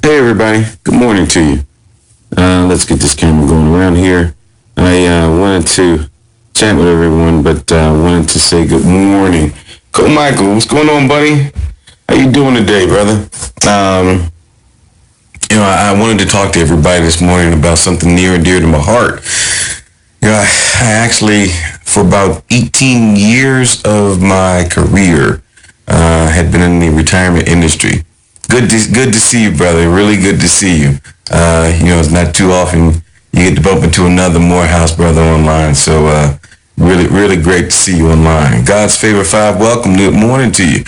Hey everybody, good morning to you. Let's get this camera going around here. I wanted to chat with everyone, but wanted to say good morning. Cole Michael, what's going on, buddy? How you doing today, brother? Um, I wanted to talk to everybody this morning about something near and dear to my heart. I actually, for about 18 years of my career, had been in the retirement industry. Good to see you, brother. Really good to see you. It's not too often you get to bump into another Morehouse brother online. So, really great to see you online. God's Favorite 5, welcome. Good morning to you.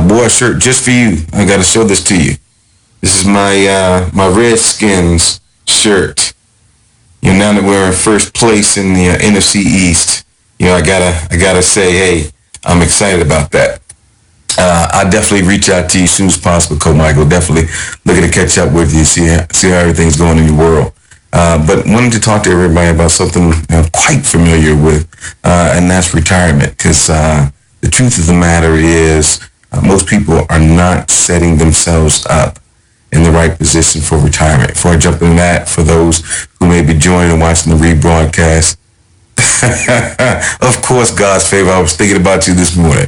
Boy, shirt just for you. I got to show this to you. This is my Redskins shirt. Now that we're in first place in the NFC East, I gotta say, hey, I'm excited about that. I'll definitely reach out to you as soon as possible, Cole Michael. Definitely looking to catch up with you, see how everything's going in your world. But wanted to talk to everybody about something I'm quite familiar with, and that's retirement. Because the truth of the matter is, most people are not setting themselves up in the right position for retirement. Before I jump into that, for those who may be joining and watching the rebroadcast, of course, God's favor, I was thinking about you this morning.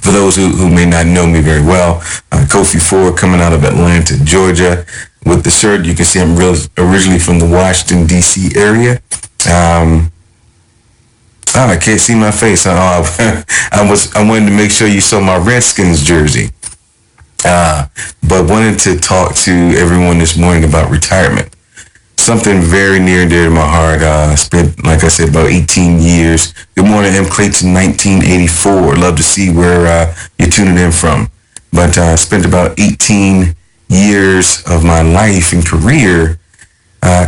For those who may not know me very well, Kofi Ford, coming out of Atlanta, Georgia. With the shirt, you can see I'm originally from the Washington, D.C. area. I can't see my face. I wanted to make sure you saw my Redskins jersey. But wanted to talk to everyone this morning about retirement. Something very near and dear to my heart. Spent, like I said, about 18 years. Good morning, M. Clayton, 1984. Love to see where you're tuning in from. But spent about 18 years of my life and career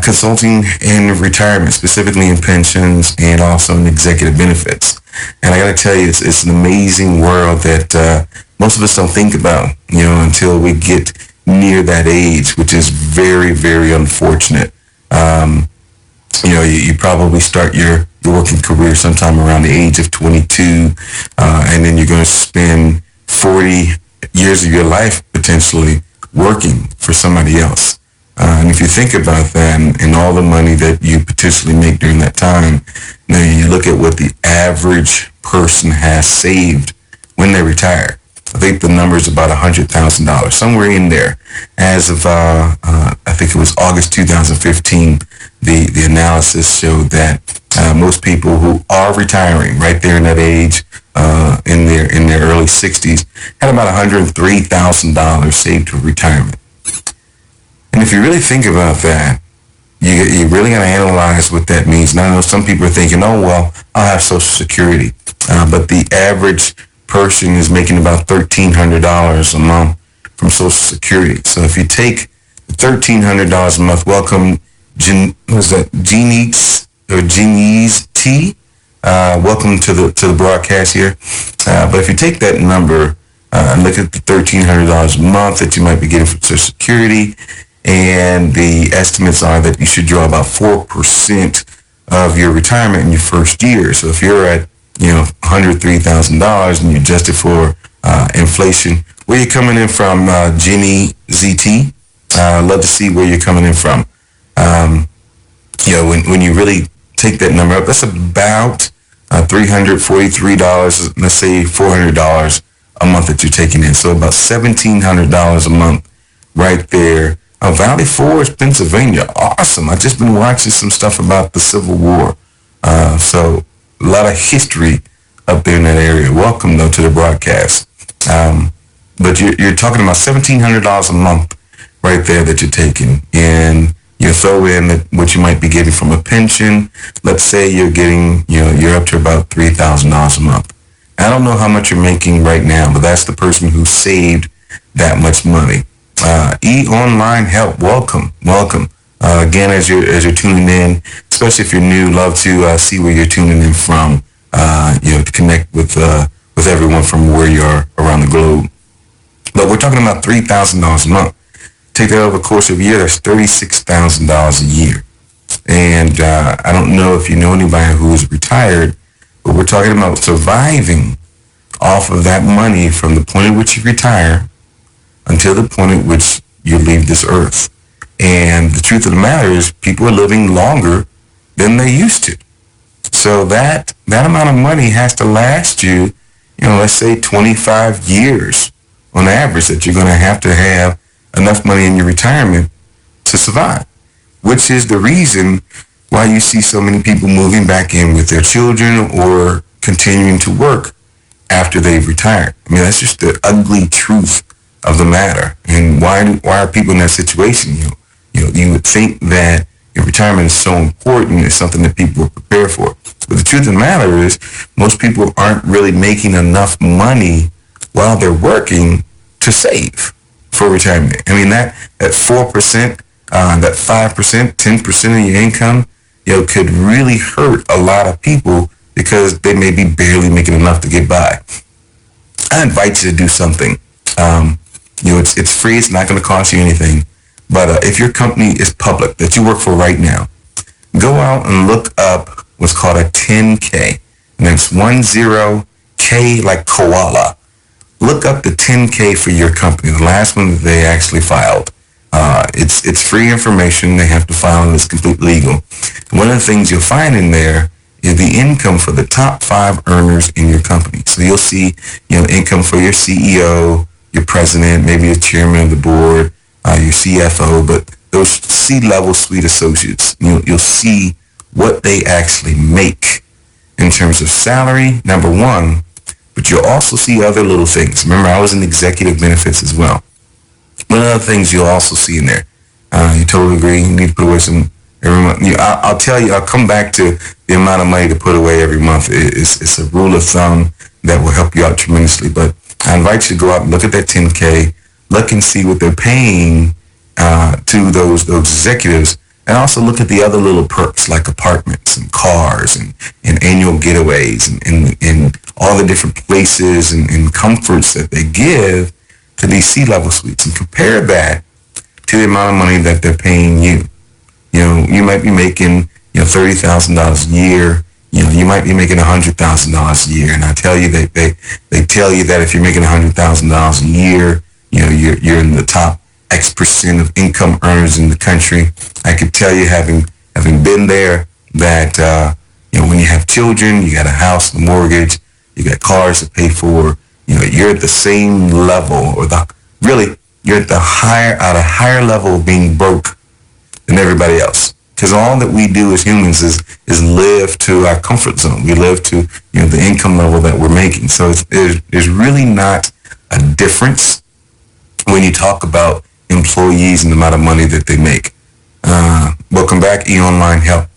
consulting in retirement, specifically in pensions and also in executive benefits. And I got to tell you, it's an amazing world that most of us don't think about, until we get near that age, which is very, very unfortunate. You probably start your working career sometime around the age of 22, and then you're going to spend 40 years of your life potentially working for somebody else. And if you think about that and all the money that you potentially make during that time, you look at what the average person has saved when they retire. I think the number is about $100,000, somewhere in there. As of, I think it was August 2015, the analysis showed that most people who are retiring right there in that age, in their early 60s, had about $103,000 saved for retirement. And if you really think about that, you really got to analyze what that means. Now, I know some people are thinking, oh, well, I'll have Social Security. But the average person is making about $1,300 a month from Social Security. So if you take $1,300 a month, welcome, Jeannie's T. Welcome to the broadcast here. But if you take that number and look at the $1,300 a month that you might be getting from Social Security, and the estimates are that you should draw about 4% of your retirement in your first year. So if you're at $103,000 and you adjust it for inflation, where you coming in from, Jenny ZT? Love to see where you're coming in from. When you really take that number up, that's about $343, let's say $400 a month that you're taking in. So about $1,700 a month right there. Valley Forge, Pennsylvania. Awesome. I've just been watching some stuff about the Civil War. So a lot of history up there in that area. Welcome, though, to the broadcast. But you're talking about $1,700 a month right there that you're taking. And you throw in what you might be getting from a pension. Let's say you're getting, you're up to about $3,000 a month. I don't know how much you're making right now, but that's the person who saved that much money. E-Online Help, welcome. Again, as you're tuning in, especially if you're new, love to see where you're tuning in from, to connect with everyone from where you are around the globe. But we're talking about $3,000 a month. Take that over the course of a year, that's $36,000 a year. And I don't know if you know anybody who is retired, but we're talking about surviving off of that money from the point at which you retire until the point at which you leave this earth. And the truth of the matter is people are living longer than they used to. So that amount of money has to last you, let's say 25 years on average, that you're going to have enough money in your retirement to survive, which is the reason why you see so many people moving back in with their children or continuing to work after they've retired. I mean, that's just the ugly truth of the matter. And why are people in that situation? You would think that your retirement is so important. It's something that people are prepared for. But the truth of the matter is, most people aren't really making enough money while they're working to save for retirement. I mean, that 4%, that 5%, 10% of your income, could really hurt a lot of people because they may be barely making enough to get by. I invite you to do something. It's free. It's not going to cost you anything. But if your company is public, that you work for right now, go out and look up what's called a 10K. And it's 10K like koala. Look up the 10K for your company, the last one that they actually filed. It's free information. They have to file, and it's completely legal. One of the things you'll find in there is the income for the top 5 earners in your company. So you'll see, income for your CEO, your president, maybe the chairman of the board, your CFO, but those C-level suite associates, you'll see what they actually make in terms of salary, number one, but you'll also see other little things. Remember, I was in executive benefits as well. One of the things you'll also see in there, you totally agree, you need to put away some every month. I'll tell you, I'll come back to the amount of money to put away every month. It's a rule of thumb that will help you out tremendously, but I invite you to go out and look at that 10K, look and see what they're paying to those executives, and also look at the other little perks like apartments and cars and annual getaways and all the different places and comforts that they give to these C-level suites, and compare that to the amount of money that they're paying you. You might be making $30,000 a year. You might be making $100,000 a year, and I tell you that they tell you that if you're making $100,000 a year, you're in the top X% of income earners in the country. I could tell you, having been there, that when you have children, you got a house, a mortgage, you got cars to pay for. You're at the same level, or you're at a higher level of being broke than everybody else. Because all that we do as humans is live to our comfort zone. We live to the income level that we're making. So there's really not a difference when you talk about employees and the amount of money that they make. Welcome back, eOnline Help.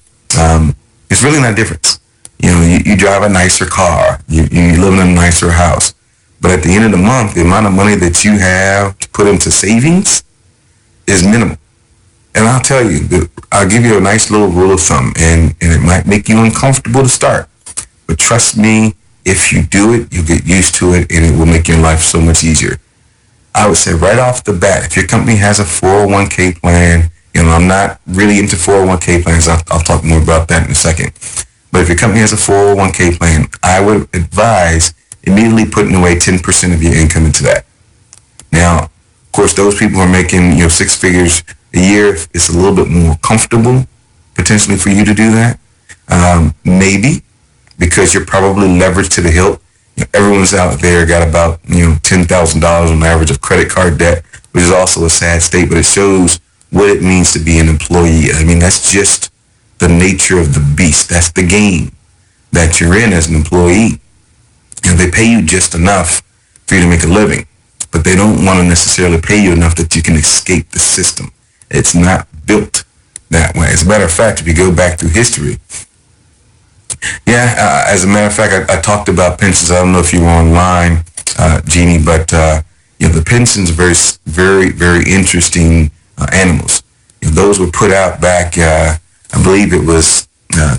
It's really not a difference. You drive a nicer car. You live in a nicer house. But at the end of the month, the amount of money that you have to put into savings is minimal. And I'll tell you, I'll give you a nice little rule of thumb, and it might make you uncomfortable to start. But trust me, if you do it, you'll get used to it, and it will make your life so much easier. I would say right off the bat, if your company has a 401k plan, I'm not really into 401k plans. I'll talk more about that in a second. But if your company has a 401k plan, I would advise immediately putting away 10% of your income into that. Now, of course, those people who are making 6 figures a year, it's a little bit more comfortable potentially for you to do that. Maybe because you're probably leveraged to the hilt. Everyone's out there got about $10,000 on average of credit card debt, which is also a sad state, but it shows what it means to be an employee. I mean, that's just the nature of the beast. That's the game that you're in as an employee. They pay you just enough for you to make a living, but they don't want to necessarily pay you enough that you can escape the system. It's not built that way. As a matter of fact, if you go back through history, as a matter of fact, I talked about pensions. I don't know if you were online, Jeannie, but the pensions are very, very, very interesting animals. Those were put out back, I believe it was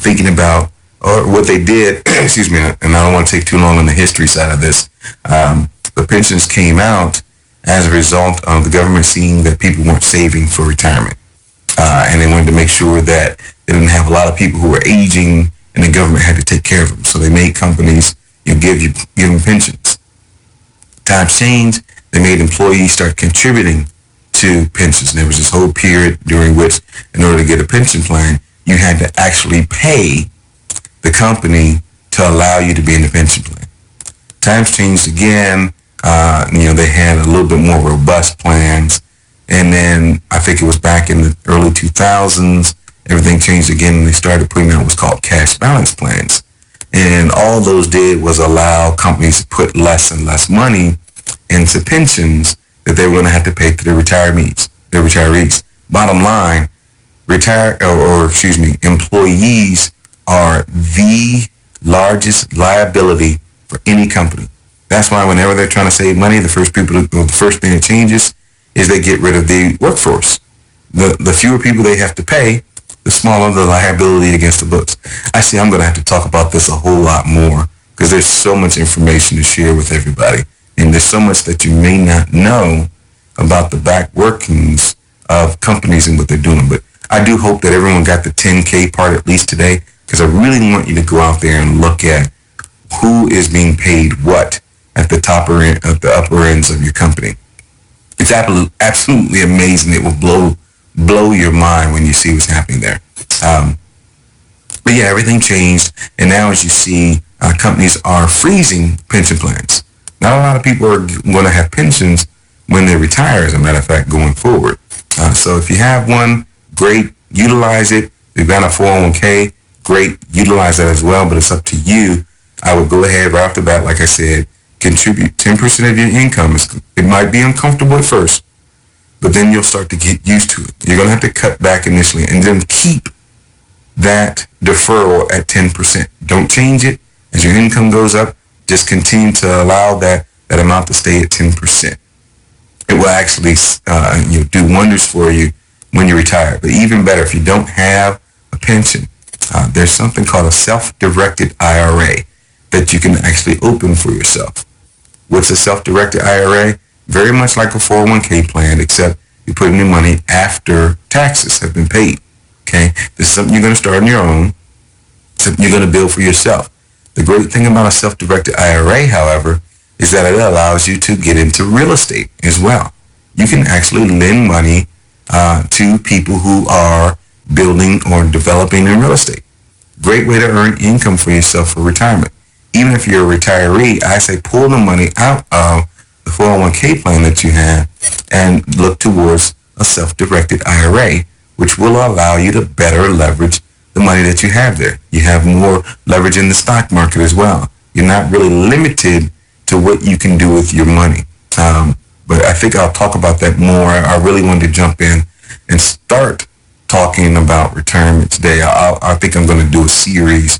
thinking about, or what they did, excuse me, and I don't want to take too long on the history side of this. The pensions came out as a result of the government seeing that people weren't saving for retirement. And they wanted to make sure that they didn't have a lot of people who were aging and the government had to take care of them. So they made companies give them pensions. Times changed. They made employees start contributing to pensions. There was this whole period during which, in order to get a pension plan, you had to actually pay the company to allow you to be in the pension plan. Times changed again. They had a little bit more robust plans. And then I think it was back in the early 2000s, everything changed again and they started putting out what's called cash balance plans. And all those did was allow companies to put less and less money into pensions that they were going to have to pay to their retirees. Bottom line, employees are the largest liability for any company. That's why whenever they're trying to save money, the first thing that changes is they get rid of the workforce. The fewer people they have to pay, the smaller the liability against the books. I see I'm going to have to talk about this a whole lot more because there's so much information to share with everybody. And there's so much that you may not know about the back workings of companies and what they're doing. But I do hope that everyone got the 10K part at least today, because I really want you to go out there and look at who is being paid what at the upper ends of your company. It's absolutely amazing. It will blow your mind when you see what's happening there. But yeah, everything changed. And now as you see, companies are freezing pension plans. Not a lot of people are going to have pensions when they retire, as a matter of fact, going forward. So if you have one, great, utilize it. If you've got a 401k, great, utilize that as well, but it's up to you. I would go ahead right off the bat, like I said, contribute 10% of your income. It might be uncomfortable at first, but then you'll start to get used to it. You're going to have to cut back initially and then keep that deferral at 10%. Don't change it. As your income goes up, just continue to allow that amount to stay at 10%. It will actually do wonders for you when you retire. But even better, if you don't have a pension, there's something called a self-directed IRA that you can actually open for yourself. What's a self-directed IRA? Very much like a 401k plan, except you put in your money after taxes have been paid. Okay? This is something you're going to start on your own, something you're going to build for yourself. The great thing about a self-directed IRA, however, is that it allows you to get into real estate as well. You can actually lend money to people who are building or developing in real estate. Great way to earn income for yourself for retirement. Even if you're a retiree, I say pull the money out of the 401k plan that you have and look towards a self-directed IRA, which will allow you to better leverage the money that you have there. You have more leverage in the stock market as well. You're not really limited to what you can do with your money. But I think I'll talk about that more. I really wanted to jump in and start talking about retirement today. I think I'm going to do a series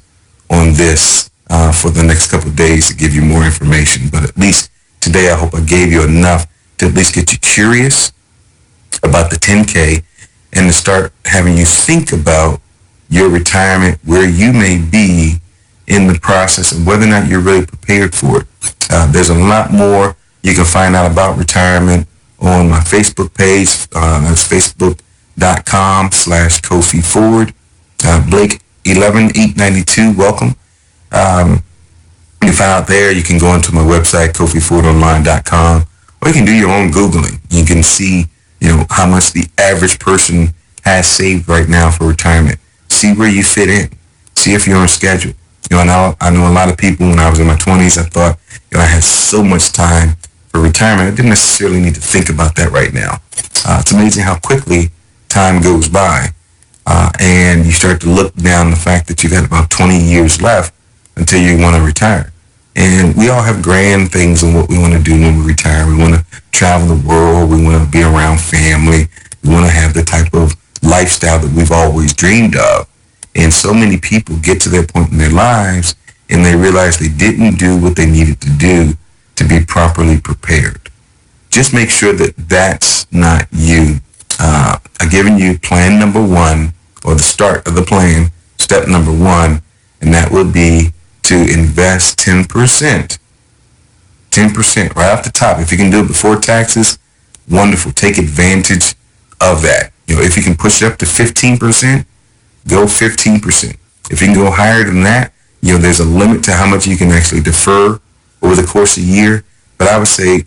on this for the next couple of days to give you more information. But at least today, I hope I gave you enough to at least get you curious about the 10K and to start having you think about your retirement, where you may be in the process and whether or not you're really prepared for it. There's a lot more you can find out about retirement on my Facebook page. That's facebook.com/Kofi Ford. Blake 11892, welcome. You can find out there. You can go into my website, KofiFordOnline.com, or you can do your own Googling. You can see, how much the average person has saved right now for retirement. See where you fit in. See if you're on schedule. I know a lot of people when I was in my 20s, I thought, I had so much time for retirement. I didn't necessarily need to think about that right now. It's amazing how quickly time goes by. And you start to look down the fact that you got about 20 years left until you want to retire. And we all have grand things on what we want to do when we retire. We want to travel the world. We want to be around family. We want to have the type of lifestyle that we've always dreamed of. And so many people get to that point in their lives and they realize they didn't do what they needed to do to be properly prepared. Just make sure that that's not you. I've given you plan number 1, or the start of the plan, step number 1, and that would be to invest 10%. 10% right off the top. If you can do it before taxes, wonderful. Take advantage of that. If you can push it up to 15%, go 15%. If you can go higher than that, there's a limit to how much you can actually defer over the course of a year. But I would say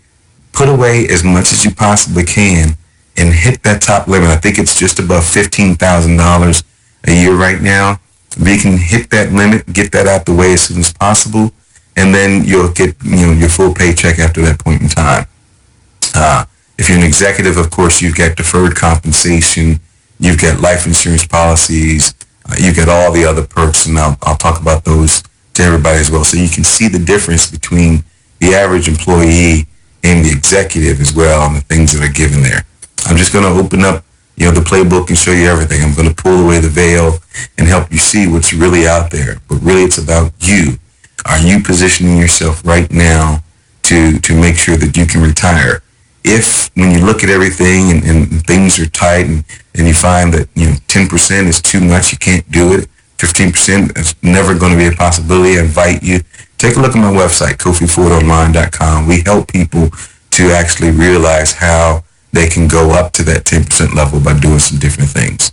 put away as much as you possibly can and hit that top limit. I think it's just above $15,000 a year right now. If you can hit that limit, get that out the way as soon as possible, and then you'll get your full paycheck after that point in time. If you're an executive, of course, you've got deferred compensation, you've got life insurance policies, you've got all the other perks, and I'll talk about those to everybody as well. So you can see the difference between the average employee and the executive as well, and the things that are given there. I'm just going to open up, the playbook and show you everything. I'm going to pull away the veil and help you see what's really out there. But really, it's about you. Are you positioning yourself right now to make sure that you can retire? If, when you look at everything and things are tight and you find that 10% is too much, you can't do it, 15% is never going to be a possibility, I invite you, take a look at my website, KofiFordOnline.com. We help people to actually realize how they can go up to that 10% level by doing some different things.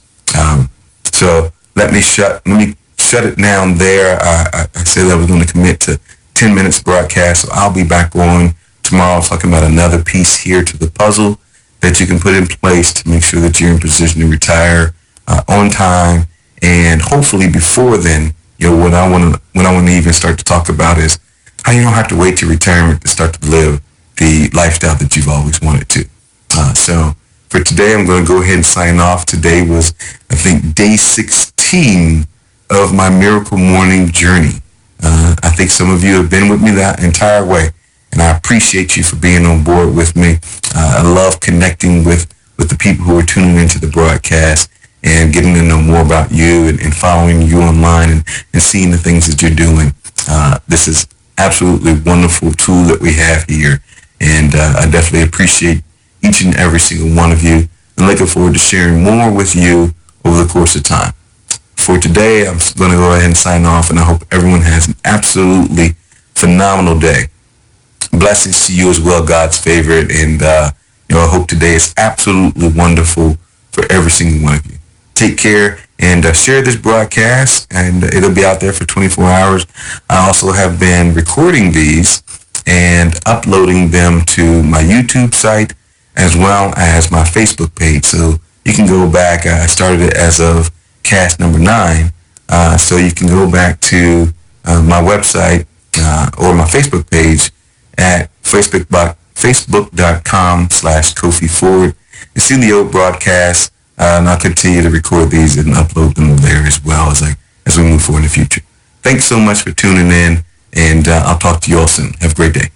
So let me shut it down there. I said I was going to commit to 10 minutes broadcast, so I'll be back on tomorrow talking about another piece here to the puzzle that you can put in place to make sure that you're in position to retire on time. And hopefully before then, what I want to even start to talk about is how you don't have to wait to retirement to start to live the lifestyle that you've always wanted to. So for today, I'm going to go ahead and sign off. Today was, I think, day 16 of my Miracle Morning journey. I think some of you have been with me that entire way, and I appreciate you for being on board with me. I love connecting with the people who are tuning into the broadcast and getting to know more about you and following you online and seeing the things that you're doing. This is absolutely wonderful tool that we have here, and I definitely appreciate each and every single one of you, and looking forward to sharing more with you over the course of time. For today, I'm going to go ahead and sign off, and I hope everyone has an absolutely phenomenal day. Blessings to you as well, God's favorite, and I hope today is absolutely wonderful for every single one of you. Take care, and share this broadcast, and it'll be out there for 24 hours. I also have been recording these and uploading them to my YouTube site as well as my Facebook page. So you can go back. I started it as of cast number 9. So you can go back to my website or my Facebook page at facebook.com/Kofi Ford and see the old broadcast. And I'll continue to record these and upload them there as well as we move forward in the future. Thanks so much for tuning in, and I'll talk to you all soon. Have a great day.